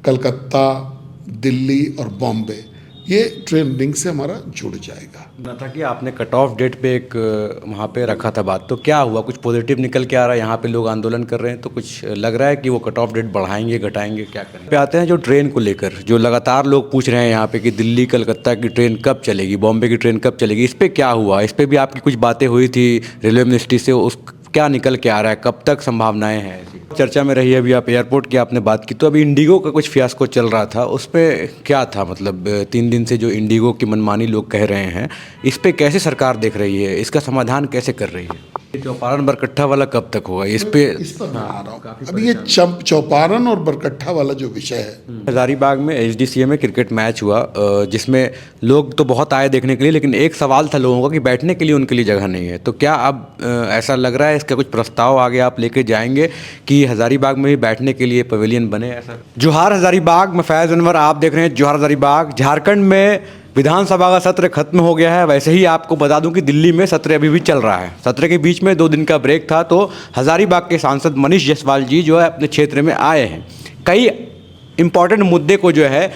कलकत्ता, दिल्ली और बॉम्बे, ये train link से हमारा जुड़ जाएगा। ना था कि आपने कट ऑफ डेट पे एक वहाँ पे रखा था बात, तो क्या हुआ? कुछ पॉजिटिव निकल के आ रहा है? यहाँ पे लोग आंदोलन कर रहे हैं, तो कुछ लग रहा है कि वो कट ऑफ डेट बढ़ाएंगे, घटाएंगे, क्या करेंगे? पे आते हैं जो ट्रेन को लेकर, जो लगातार लोग पूछ रहे हैं यहाँ पे कि दिल्ली कलकत्ता की ट्रेन कब चलेगी, बॉम्बे की ट्रेन कब चलेगी, इस पर क्या हुआ? इस पर भी आपकी कुछ बातें हुई थी रेलवे मिनिस्ट्री से, उस क्या निकल के आ रहा है, कब तक संभावनाएं हैं ऐसी? चर्चा में रही है अभी, आप एयरपोर्ट की आपने बात की, तो अभी इंडिगो का कुछ फियास्को चल रहा था, उस पर क्या था? मतलब 3 दिन से जो इंडिगो की मनमानी लोग कह रहे हैं, इस पे कैसे सरकार देख रही है, इसका समाधान कैसे कर रही है? ये चौपारण बरकट्ठा वाला कब तक होगा इस पे? इस पर मैं आ रहा हूँ। अभी ये चौपारण और बरकट्ठा वाला जो विषय है, हजारीबाग में एचडीसीए में क्रिकेट मैच हुआ, जिसमें लोग तो बहुत आए देखने के लिए, लेकिन एक सवाल था लोगों का कि बैठने के लिए उनके लिए जगह नहीं है। तो क्या अब ऐसा लग रहा है, इसका कुछ प्रस्ताव आगे आप लेके जाएंगे कि हजारीबाग में भी बैठने के लिए पवेलियन बने? ऐसा जोहार हजारीबाग, मैं फैज़ अनवर, आप देख रहे हैं जोहार हजारीबाग। झारखंड में विधानसभा का सत्र खत्म हो गया है। वैसे ही आपको बता दूं कि दिल्ली में सत्र अभी भी चल रहा है। सत्र के बीच में 2 दिन का ब्रेक था, तो हजारीबाग के सांसद मनीष जायसवाल जी जो है अपने क्षेत्र में आए हैं, कई इम्पॉर्टेंट मुद्दे को जो है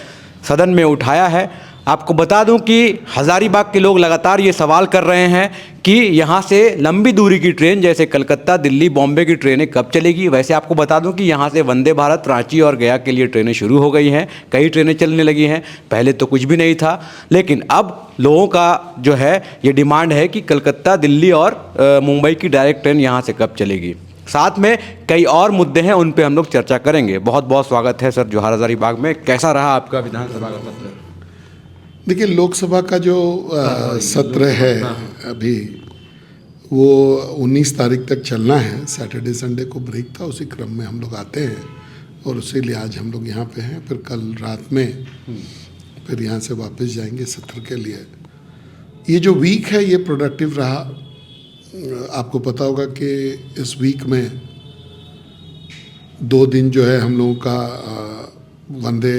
सदन में उठाया है। आपको बता दूं कि हजारीबाग के लोग लगातार ये सवाल कर रहे हैं कि यहाँ से लंबी दूरी की ट्रेन जैसे कलकत्ता, दिल्ली, बॉम्बे की ट्रेनें कब चलेगी। वैसे आपको बता दूं कि यहाँ से वंदे भारत, रांची और गया के लिए ट्रेनें शुरू हो गई हैं, कई ट्रेनें चलने लगी हैं। पहले तो कुछ भी नहीं था, लेकिन अब लोगों का जो है ये डिमांड है कि कलकत्ता, दिल्ली और मुंबई की डायरेक्ट ट्रेन यहाँ से कब चलेगी। साथ में कई और मुद्दे हैं, उन पे हम लोग चर्चा करेंगे। बहुत बहुत स्वागत है सर जोहार हजारीबाग में। कैसा रहा आपका विधानसभा का सत्र? देखिए, लोकसभा का जो सत्र है अभी, वो 19 तारीख तक चलना है। सैटरडे संडे को ब्रेक था, उसी क्रम में हम लोग आते हैं और उसीलिए आज हम लोग यहाँ पे हैं। फिर कल रात में फिर यहाँ से वापस जाएंगे सत्र के लिए। ये जो वीक है ये प्रोडक्टिव रहा। आपको पता होगा कि इस वीक में 2 दिन जो है हम लोगों का वंदे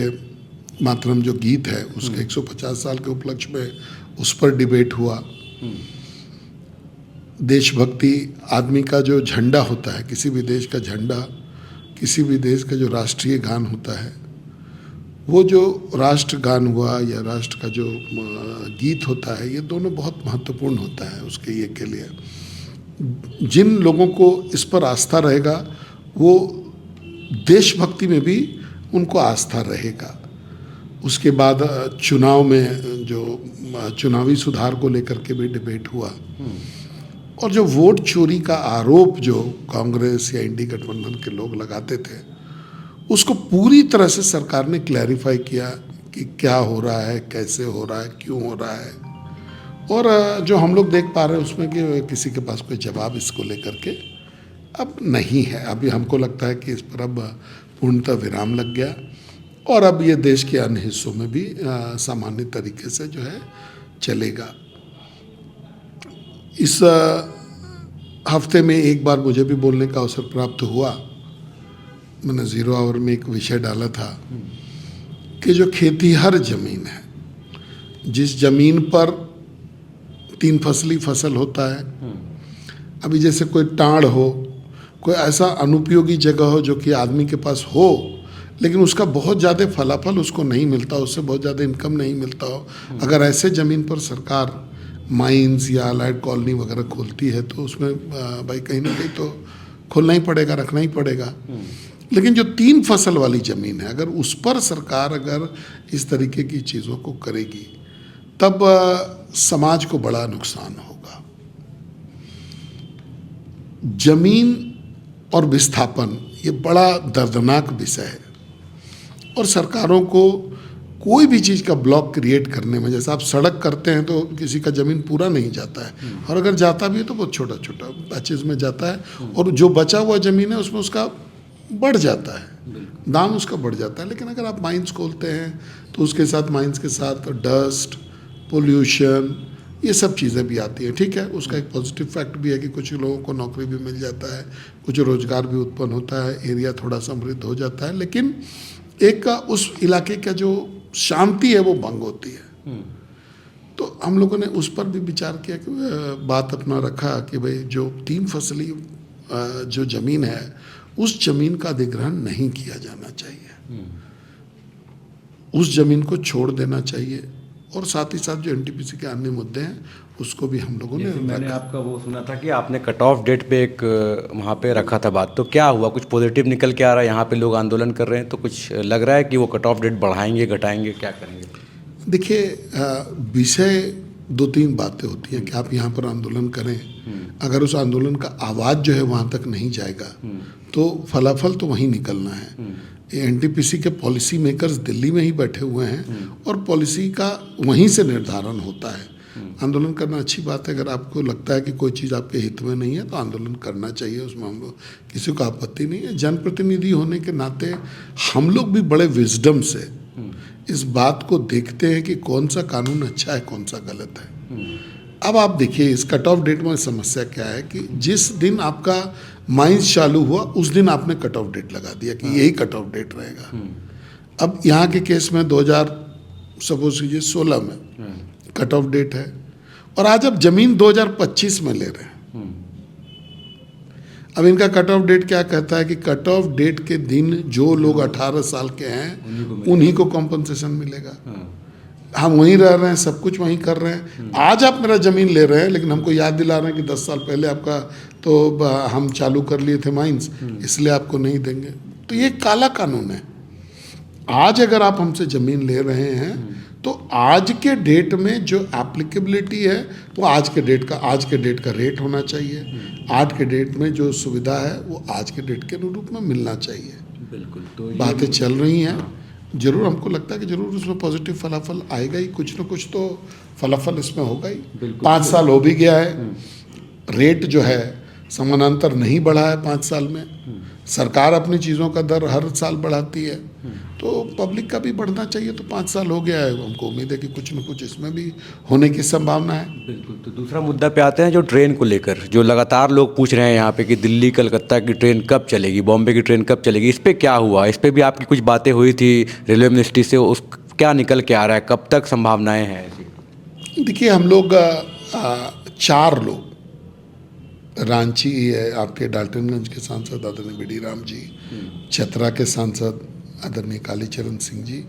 मातरम जो गीत है उसके 150 साल के उपलक्ष्य में उस पर डिबेट हुआ। देशभक्ति आदमी का जो झंडा होता है, किसी भी देश का झंडा, किसी भी देश का जो राष्ट्रीय गान होता है, वो जो राष्ट्रगान हुआ या राष्ट्र का जो गीत होता है, ये दोनों बहुत महत्वपूर्ण होता है उसके ये के लिए। जिन लोगों को इस पर आस्था रहेगा वो देशभक्ति में भी उनको आस्था रहेगा। उसके बाद चुनाव में जो चुनावी सुधार को लेकर के भी डिबेट हुआ, और जो वोट चोरी का आरोप जो कांग्रेस या इंडी गठबंधन के लोग लगाते थे, उसको पूरी तरह से सरकार ने क्लैरिफाई किया कि क्या हो रहा है, कैसे हो रहा है, क्यों हो रहा है। और जो हम लोग देख पा रहे हैं उसमें कि किसी के पास कोई जवाब इसको लेकर के अब नहीं है। अभी हमको लगता है कि इस पर अब पूर्णतः विराम लग गया और अब ये देश के अन्य हिस्सों में भी सामान्य तरीके से जो है चलेगा। इस हफ्ते में एक बार मुझे भी बोलने का अवसर प्राप्त हुआ। मैंने ज़ीरो आवर में एक विषय डाला था कि जो खेतीहर ज़मीन है, जिस ज़मीन पर 3 फसली फसल होता है, अभी जैसे कोई टाड़ हो, कोई ऐसा अनुपयोगी जगह हो जो कि आदमी के पास हो लेकिन उसका बहुत ज़्यादा फलाफल उसको नहीं मिलता, उससे बहुत ज़्यादा इनकम नहीं मिलता हो, अगर ऐसे ज़मीन पर सरकार माइंस या अलाइड कॉलोनी वगैरह खोलती है तो उसमें भाई कहीं ना कहीं तो खोलना ही पड़ेगा, रखना ही पड़ेगा। लेकिन जो 3 फसल वाली ज़मीन है, अगर उस पर सरकार अगर इस तरीके की चीज़ों को करेगी तब समाज को बड़ा नुकसान होगा। जमीन और विस्थापन ये बड़ा दर्दनाक विषय है और सरकारों को कोई भी चीज़ का ब्लॉक क्रिएट करने में, जैसे आप सड़क करते हैं तो किसी का ज़मीन पूरा नहीं जाता है, और अगर जाता भी है तो बहुत छोटा छोटा पैचेज में जाता है, और जो बचा हुआ ज़मीन है उसमें उसका बढ़ जाता है, दाम उसका बढ़ जाता है। लेकिन अगर आप माइंस खोलते हैं तो उसके साथ माइंस के साथ डस्ट, पोल्यूशन, ये सब चीज़ें भी आती हैं। ठीक है, उसका एक पॉजिटिव फैक्ट भी है कि कुछ लोगों को नौकरी भी मिल जाता है, कुछ रोजगार भी उत्पन्न होता है, एरिया थोड़ा समृद्ध हो जाता है, लेकिन एक उस इलाके का जो शांति है वो भंग होती है। तो हम लोगों ने उस पर भी विचार किया कि बात अपना रखा कि भाई जो 3 फसली जो ज़मीन है उस ज़मीन का अधिग्रहण नहीं किया जाना चाहिए। उस ज़मीन को छोड़ देना चाहिए, और साथ ही साथ जो एनटीपीसी के अन्य मुद्दे हैं उसको भी हम लोगों ने मैंने आपका वो सुना था कि आपने कट ऑफ डेट पे एक वहाँ पे रखा था बात, तो क्या हुआ? कुछ पॉजिटिव निकल के आ रहा है? यहाँ पे लोग आंदोलन कर रहे हैं, तो कुछ लग रहा है कि वो कट ऑफ डेट बढ़ाएंगे, घटाएंगे, क्या करेंगे? देखिए, विषय दो तीन बातें होती हैं कि आप यहाँ पर आंदोलन करें, अगर उस आंदोलन का आवाज़ जो है वहाँ तक नहीं जाएगा तो फलाफल तो वहीं निकलना है। एनटीपीसी के पॉलिसी मेकर्स दिल्ली में ही बैठे हुए हैं और पॉलिसी का वहीं से निर्धारण होता है। आंदोलन करना अच्छी बात है, अगर आपको लगता है कि कोई चीज़ आपके हित में नहीं है तो आंदोलन करना चाहिए, उसमें हम लोग किसी को आपत्ति नहीं है। जनप्रतिनिधि होने के नाते हम लोग भी बड़े विजडम से इस बात को देखते हैं कि कौन सा कानून अच्छा है, कौन सा गलत है। अब आप देखिए, इस कट ऑफ डेट में समस्या क्या है कि जिस दिन आपका माइंस चालू हुआ उस दिन आपने कट ऑफ डेट लगा दिया कि यही कट ऑफ डेट रहेगा। अब यहाँ के केस में 2000 कीजिए 16 में कट ऑफ डेट है, और आज आप जमीन 2025 में ले रहे हैं। अब इनका कट ऑफ डेट क्या कहता है कि कट ऑफ डेट के दिन जो लोग 18 साल के हैं उन्हीं को कॉम्पनसेशन मिलेगा। हम वहीं रह रहे हैं, सब कुछ वहीं कर रहे हैं। आज आप मेरा ज़मीन ले रहे हैं, लेकिन हमको याद दिला रहे हैं कि 10 साल पहले आपका तो हम चालू कर लिए थे माइंस, इसलिए आपको नहीं देंगे। तो ये काला कानून है। आज अगर आप हमसे ज़मीन ले रहे हैं तो आज के डेट में जो एप्लीकेबिलिटी है वो आज के डेट का रेट होना चाहिए। आज के डेट में जो सुविधा है वो आज के डेट के अनुरूप में मिलना चाहिए। बिल्कुल, तो बातें चल रही हैं, जरूर हमको लगता है कि जरूर उसमें पॉजिटिव फलाफल आएगा ही, कुछ ना कुछ तो फलाफल इसमें होगा ही। 5 साल हो भी गया है, रेट जो है समानांतर नहीं बढ़ा है 5 साल में। सरकार अपनी चीज़ों का दर हर साल बढ़ाती है, तो पब्लिक का भी बढ़ना चाहिए। तो 5 साल हो गया है, हमको उम्मीद है कि कुछ न कुछ इसमें भी होने की संभावना है। बिल्कुल। तो दूसरा मुद्दा पे आते हैं, जो ट्रेन को लेकर जो लगातार लोग पूछ रहे हैं यहाँ पे कि दिल्ली कलकत्ता की ट्रेन कब चलेगी, बॉम्बे की ट्रेन कब चलेगी, इस पर क्या हुआ? इस पर भी आपकी कुछ बातें हुई थी रेलवे मिनिस्ट्री से, उस क्या निकल के आ रहा है, कब तक संभावनाएँ हैं ऐसी? देखिए, हम लोग 4 लोग, रांची है आपके डाल्टनगंज के सांसद आदरणीय बीडी राम जी, चतरा के सांसद आदरणीय कालीचरण सिंह जी,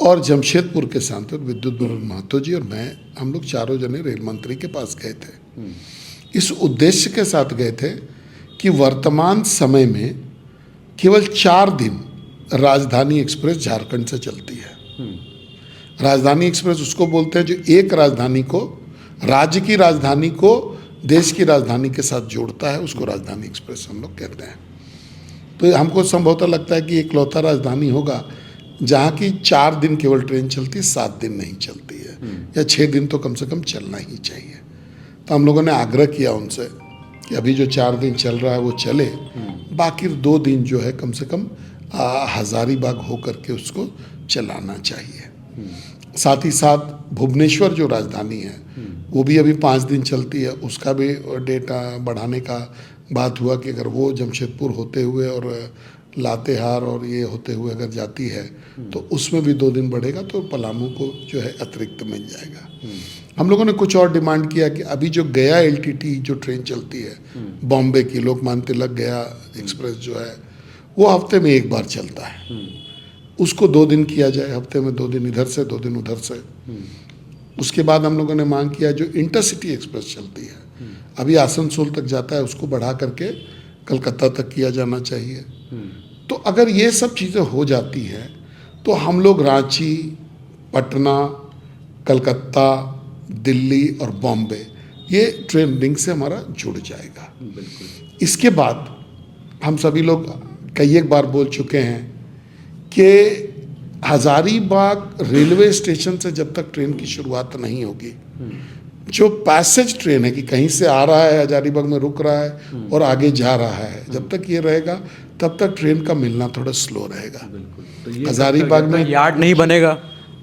और जमशेदपुर के सांसद विद्युत बरन महतो जी और मैं, हम लोग चारों जने रेल मंत्री के पास गए थे। इस उद्देश्य के साथ गए थे कि वर्तमान समय में केवल 4 दिन राजधानी एक्सप्रेस झारखंड से चलती है। राजधानी एक्सप्रेस उसको बोलते हैं जो एक राजधानी को, राज्य की राजधानी को देश की राजधानी के साथ जोड़ता है, उसको राजधानी एक्सप्रेस हम लोग कहते हैं। तो हमको संभवतः लगता है कि इकलौता राजधानी होगा जहाँ की 4 दिन केवल ट्रेन चलती है, 7 दिन नहीं चलती है, या 6 दिन तो कम से कम चलना ही चाहिए। तो हम लोगों ने आग्रह किया उनसे कि अभी जो 4 दिन चल रहा है वो चले, बाकी 2 दिन जो है कम से कम हजारीबाग होकर के उसको चलाना चाहिए। साथ ही साथ भुवनेश्वर जो राजधानी है वो भी अभी 5 दिन चलती है, उसका भी डेट बढ़ाने का बात हुआ कि अगर वो जमशेदपुर होते हुए और लातेहार और ये होते हुए अगर जाती है तो उसमें भी 2 दिन बढ़ेगा, तो पलामू को जो है अतिरिक्त मिल जाएगा। हम लोगों ने कुछ और डिमांड किया कि अभी जो गया एलटीटी जो ट्रेन चलती है बॉम्बे की, लोकमान्य तिलक गया एक्सप्रेस जो है वो हफ्ते में 1 बार चलता है, उसको 2 दिन किया जाए, हफ्ते में 2 दिन इधर से 2 दिन उधर से। उसके बाद हम लोगों ने मांग किया जो इंटरसिटी एक्सप्रेस चलती है अभी आसनसोल तक जाता है, उसको बढ़ा करके कलकत्ता तक किया जाना चाहिए। तो अगर ये सब चीज़ें हो जाती हैं तो हम लोग रांची, पटना, कलकत्ता, दिल्ली और बॉम्बे, ये ट्रेन लिंक से हमारा जुड़ जाएगा। इसके बाद हम सभी लोग कई एक बार बोल चुके हैं कि हजारीबाग रेलवे स्टेशन से जब तक ट्रेन की शुरुआत नहीं होगी, जो पैसेज ट्रेन है कि कहीं से आ रहा है हजारीबाग में रुक रहा है और आगे जा रहा है, जब तक ये रहेगा तब तक ट्रेन का मिलना थोड़ा स्लो रहेगा। तो हजारीबाग में यार्ड नहीं बनेगा,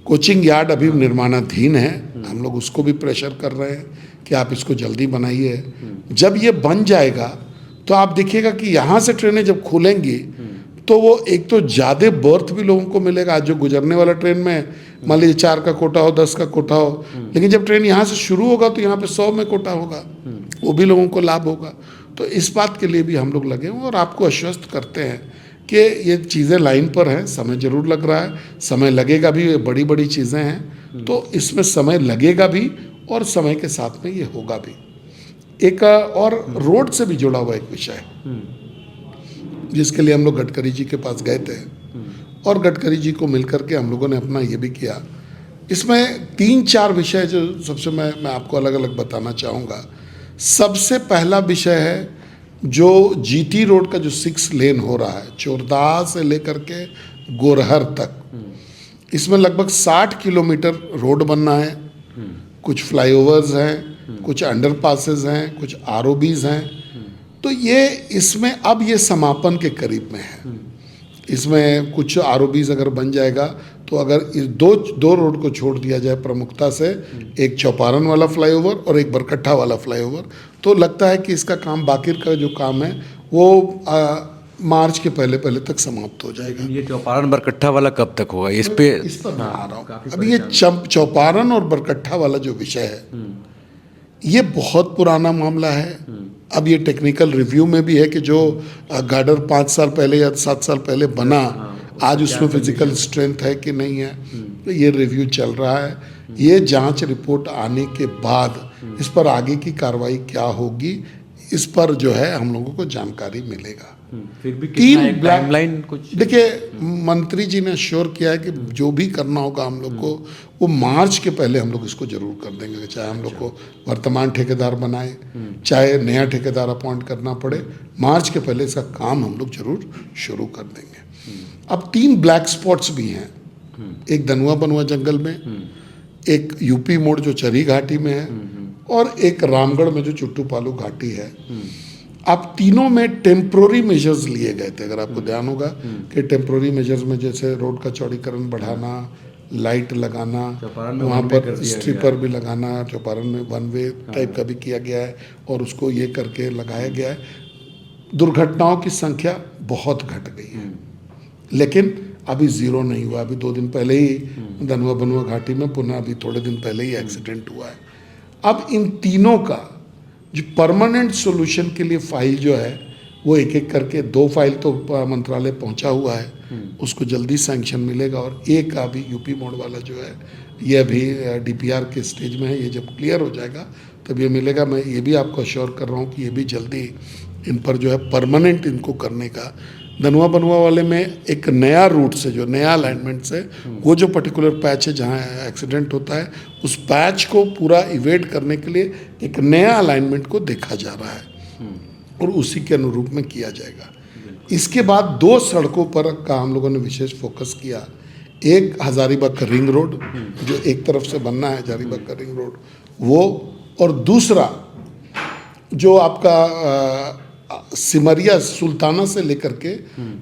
कोचिंग यार्ड अभी निर्माणाधीन है, हम लोग उसको भी प्रेशर कर रहे हैं कि आप इसको जल्दी बनाइए। जब ये बन जाएगा तो आप देखिएगा कि यहाँ से ट्रेनें जब खुलेंगी तो वो एक तो ज़्यादा बर्थ भी लोगों को मिलेगा। आज जो गुजरने वाला ट्रेन में मान लीजिए 4 का कोटा हो, 10 का कोटा हो, लेकिन जब ट्रेन यहाँ से शुरू होगा तो यहाँ पे 100 में कोटा होगा, वो भी लोगों को लाभ होगा। तो इस बात के लिए भी हम लोग लगे हुए और आपको आश्वस्त करते हैं कि ये चीज़ें लाइन पर हैं, समय ज़रूर लग रहा है, समय लगेगा भी, ये बड़ी बड़ी चीज़ें हैं, तो इसमें समय लगेगा भी और समय के साथ में ये होगा भी। एक और रोड से भी जुड़ा हुआ एक विषय है जिसके लिए हम लोग गडकरी जी के पास गए थे और गडकरी जी को मिलकर के हम लोगों ने अपना ये भी किया। इसमें 3-4 विषय जो सबसे मैं आपको अलग अलग बताना चाहूँगा। सबसे पहला विषय है जो जीटी रोड का जो 6 लेन हो रहा है चोरदाह से लेकर के गोरहर तक, इसमें लगभग 60 किलोमीटर रोड बनना है, कुछ फ्लाईओवर्स हैं, कुछ अंडरपासेस हैं, कुछ आरओबीज हैं। तो ये इसमें अब ये समापन के करीब में है। इसमें कुछ आरओबीज अगर बन जाएगा तो अगर इस दो रोड को छोड़ दिया जाए प्रमुखता से, एक चौपारण वाला फ्लाईओवर और एक बरकट्ठा वाला फ्लाईओवर, तो लगता है कि इसका काम बाकिर का जो काम है वो मार्च के पहले पहले तक समाप्त हो जाएगा। ये चौपारण बरकट्ठा वाला कब तक होगा? इस पर मैं आ रहा हूँ। अब ये चौपारण और बरकट्ठा वाला जो विषय है ये बहुत पुराना मामला है। अब ये टेक्निकल रिव्यू में भी है कि जो गार्डर 5 साल पहले या 7 साल पहले बना, आज उसमें फिजिकल स्ट्रेंथ है कि नहीं है, तो ये रिव्यू चल रहा है। ये जांच रिपोर्ट आने के बाद इस पर आगे की कार्रवाई क्या होगी, इस पर जो है हम लोगों को जानकारी मिलेगा। फिर भी 3 टाइमलाइन कुछ देखिए, मंत्री जी ने श्योर किया है कि जो भी करना होगा हम लोग को वो मार्च के पहले हम लोग इसको जरूर कर देंगे, चाहे हम लोग को वर्तमान ठेकेदार बनाए, चाहे नया ठेकेदार अपॉइंट करना पड़े, मार्च के पहले इसका काम हम लोग जरूर शुरू कर देंगे। अब 3 ब्लैक स्पॉट्स भी हैं, एक धनुआ बनुआ जंगल में, एक यूपी मोड़ जो चरी घाटी में है और एक रामगढ़ में जो चुट्टू पालू घाटी है। अब तीनों में टेम्प्रोरी मेजर्स लिए गए थे। अगर आपको ध्यान होगा कि टेम्प्रोरी मेजर्स में जैसे रोड का चौड़ीकरण बढ़ाना, लाइट लगाना, वहाँ पर स्ट्रिपर भी लगाना, चौपारण में 1 वे टाइप का भी किया गया है और उसको ये करके लगाया गया है। दुर्घटनाओं की संख्या बहुत घट गई है, लेकिन अभी ज़ीरो नहीं हुआ। अभी 2 दिन पहले ही धनुआ बनुआ घाटी में पुनः अभी थोड़े दिन पहले ही एक्सीडेंट हुआ है। अब इन तीनों का जो परमानेंट सॉल्यूशन के लिए फाइल जो है वो एक एक करके 2 फाइल तो मंत्रालय पहुंचा हुआ है, उसको जल्दी सैंक्शन मिलेगा और एक अभी यूपी मोड़ वाला जो है ये अभी डीपीआर के स्टेज में है। ये जब क्लियर हो जाएगा तब ये मिलेगा। मैं ये भी आपको अश्योर कर रहा हूँ कि ये भी जल्दी इन पर जो है परमानेंट इनको करने का। धनुआ बनुआ वाले में एक नया रूट से, जो नया अलाइनमेंट से, वो जो पर्टिकुलर पैच है जहाँ एक्सीडेंट होता है उस पैच को पूरा इवेट करने के लिए एक नया अलाइनमेंट को देखा जा रहा है और उसी के अनुरूप में किया जाएगा। इसके बाद 2 सड़कों पर का हम लोगों ने विशेष फोकस किया। एक हजारीबाग का रिंग रोड जो एक तरफ से बनना है, हजारीबाग का रिंग रोड वो, और दूसरा जो आपका सिमरिया सुल्ताना से लेकर के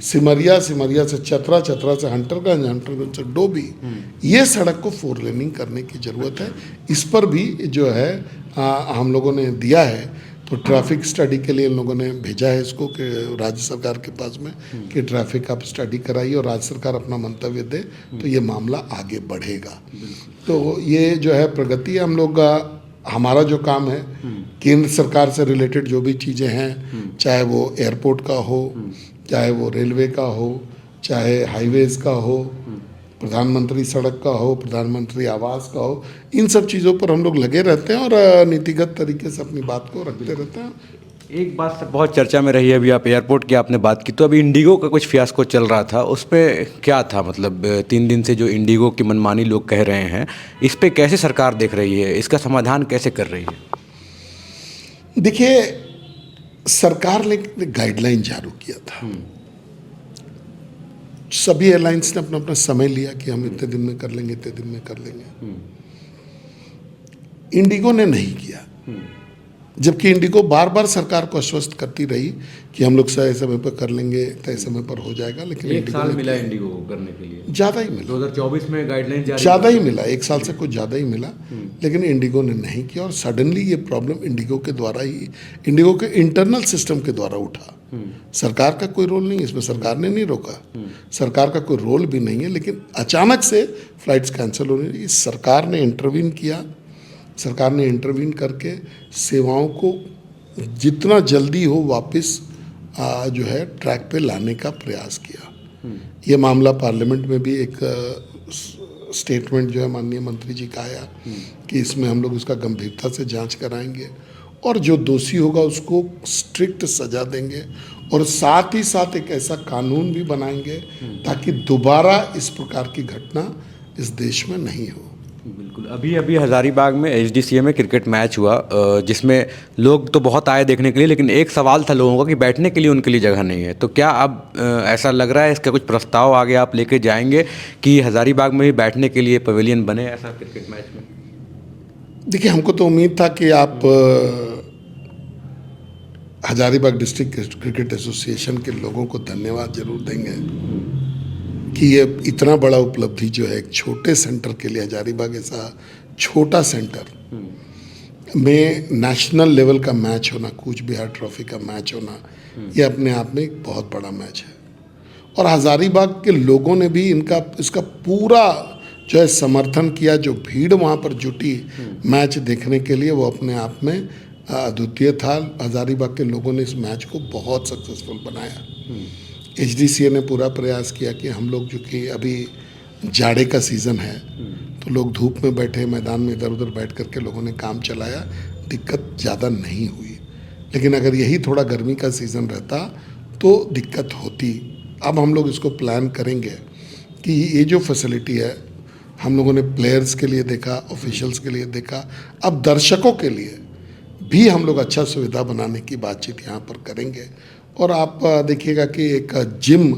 सिमरिया से चतरा, चतरा से हंटरगंज से डोभी, ये सड़क को 4 लेनिंग करने की ज़रूरत है। इस पर भी जो है हम लोगों ने दिया है, तो ट्रैफिक स्टडी के लिए इन लोगों ने भेजा है इसको कि राज्य सरकार के पास में कि ट्रैफिक आप स्टडी कराइए और राज्य सरकार अपना मंतव्य दे तो ये मामला आगे बढ़ेगा। तो ये जो है प्रगति हम लोग हमारा जो काम है केंद्र सरकार से रिलेटेड जो भी चीज़ें हैं, चाहे वो एयरपोर्ट का हो, चाहे वो रेलवे का हो, चाहे हाईवेज़ का हो, प्रधानमंत्री सड़क का हो, प्रधानमंत्री आवास का हो, इन सब चीज़ों पर हम लोग लगे रहते हैं और नीतिगत तरीके से अपनी बात को रखते रहते हैं। एक बात से बहुत चर्चा में रही है, अभी आप एयरपोर्ट की आपने बात की, तो अभी इंडिगो का कुछ फियास्को चल रहा था, उस पर क्या था? मतलब 3 दिन से जो इंडिगो की मनमानी लोग कह रहे हैं, इस पे कैसे सरकार देख रही है, इसका समाधान कैसे कर रही है? देखिए, सरकार ने गाइडलाइन जारी किया था, सभी एयरलाइंस ने अपना अपना समय लिया कि हम इतने दिन में कर लेंगे, इतने दिन में कर लेंगे। इंडिगो ने नहीं किया, जबकि इंडिगो बार बार सरकार को आश्वस्त करती रही कि हम लोग तय समय पर कर लेंगे, तय समय पर हो जाएगा, लेकिन 1 साल मिला इंडिगो को करने के लिए, ज़्यादा ही मिला। 2024 में गाइडलाइन जारी, ज़्यादा ही मिला, 1 साल से कुछ ज़्यादा ही मिला, लेकिन इंडिगो ने नहीं किया। और सडनली ये प्रॉब्लम इंडिगो के द्वारा ही, इंडिगो के इंटरनल सिस्टम के द्वारा उठा। सरकार का कोई रोल नहीं है इसमें, सरकार ने नहीं रोका, सरकार का कोई रोल भी नहीं है, लेकिन अचानक से फ्लाइट्स कैंसिल हो रही। सरकार ने इंटरवीन किया, सरकार ने इंटरवीन करके सेवाओं को जितना जल्दी हो वापस जो है ट्रैक पे लाने का प्रयास किया। ये मामला पार्लियामेंट में भी एक स्टेटमेंट जो है माननीय मंत्री जी का आया कि इसमें हम लोग उसका गंभीरता से जांच कराएंगे और जो दोषी होगा उसको स्ट्रिक्ट सजा देंगे और साथ ही साथ एक ऐसा कानून भी बनाएंगे ताकि दोबारा इस प्रकार की घटना इस देश में नहीं हो। बिल्कुल। अभी अभी हज़ारीबाग में एचडीसीए में क्रिकेट मैच हुआ जिसमें लोग तो बहुत आए देखने के लिए, लेकिन एक सवाल था लोगों का कि बैठने के लिए उनके लिए जगह नहीं है। तो क्या अब ऐसा लग रहा है इसका कुछ प्रस्ताव आगे आप लेके जाएंगे कि हज़ारीबाग में भी बैठने के लिए पवेलियन बने ऐसा क्रिकेट मैच में? देखिए, हमको तो उम्मीद था कि आप हजारीबाग डिस्ट्रिक्ट क्रिकेट एसोसिएशन के लोगों को धन्यवाद जरूर देंगे कि ये इतना बड़ा उपलब्धि जो है एक छोटे सेंटर के लिए, हजारीबाग ऐसा छोटा सेंटर में नेशनल लेवल का मैच होना, कूच बिहार ट्रॉफी का मैच होना, ये अपने आप में एक बहुत बड़ा मैच है। और हजारीबाग के लोगों ने भी इसका पूरा जो है समर्थन किया। जो भीड़ वहाँ पर जुटी मैच देखने के लिए वो अपने आप में अद्वितीय था। हजारीबाग के लोगों ने इस मैच को बहुत सक्सेसफुल बनाया। एचडीसीए ने पूरा प्रयास किया कि हम लोग, जो कि अभी जाड़े का सीज़न है तो लोग धूप में बैठे मैदान में इधर उधर बैठ करके लोगों ने काम चलाया, दिक्कत ज़्यादा नहीं हुई। लेकिन अगर यही थोड़ा गर्मी का सीज़न रहता तो दिक्कत होती। अब हम लोग इसको प्लान करेंगे कि ये जो फैसिलिटी है हम लोगों ने प्लेयर्स के लिए देखा, ऑफिशियल्स के लिए देखा, अब दर्शकों के लिए भी हम लोग अच्छा सुविधा बनाने की बातचीत यहाँ पर करेंगे। और आप देखिएगा कि एक जिम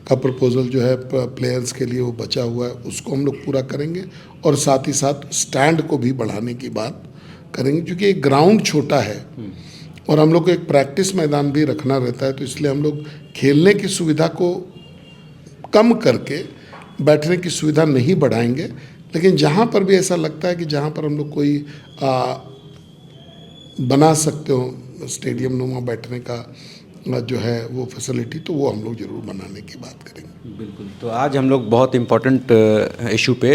का प्रपोजल जो है प्लेयर्स के लिए वो बचा हुआ है, उसको हम लोग पूरा करेंगे और साथ ही साथ स्टैंड को भी बढ़ाने की बात करेंगे, क्योंकि एक ग्राउंड छोटा है और हम लोग को एक प्रैक्टिस मैदान भी रखना रहता है। तो इसलिए हम लोग खेलने की सुविधा को कम करके बैठने की सुविधा नहीं बढ़ाएंगे। लेकिन जहाँ पर भी ऐसा लगता है कि जहाँ पर हम लोग कोई बना सकते हो स्टेडियम नुमा बैठने का जो है वो फैसिलिटी, तो वो हम लोग ज़रूर बनाने की बात करेंगे। बिल्कुल। तो आज हम लोग बहुत इम्पोर्टेंट इशू पे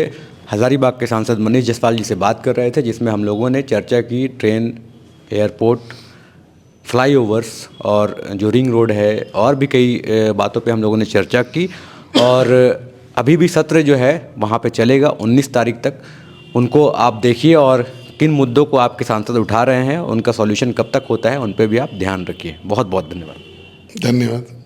हज़ारीबाग के सांसद मनीष जायसवाल जी से बात कर रहे थे, जिसमें हम लोगों ने चर्चा की ट्रेन, एयरपोर्ट, फ्लाईओवर्स और जो रिंग रोड है और भी कई बातों पे हम लोगों ने चर्चा की। और अभी भी सत्र जो है वहाँ पे चलेगा 19 तारीख तक। उनको आप देखिए और किन मुद्दों को आपके सांसद उठा रहे हैं, उनका सॉल्यूशन कब तक होता है, उन पे भी आप ध्यान रखिए। बहुत बहुत धन्यवाद। धन्यवाद।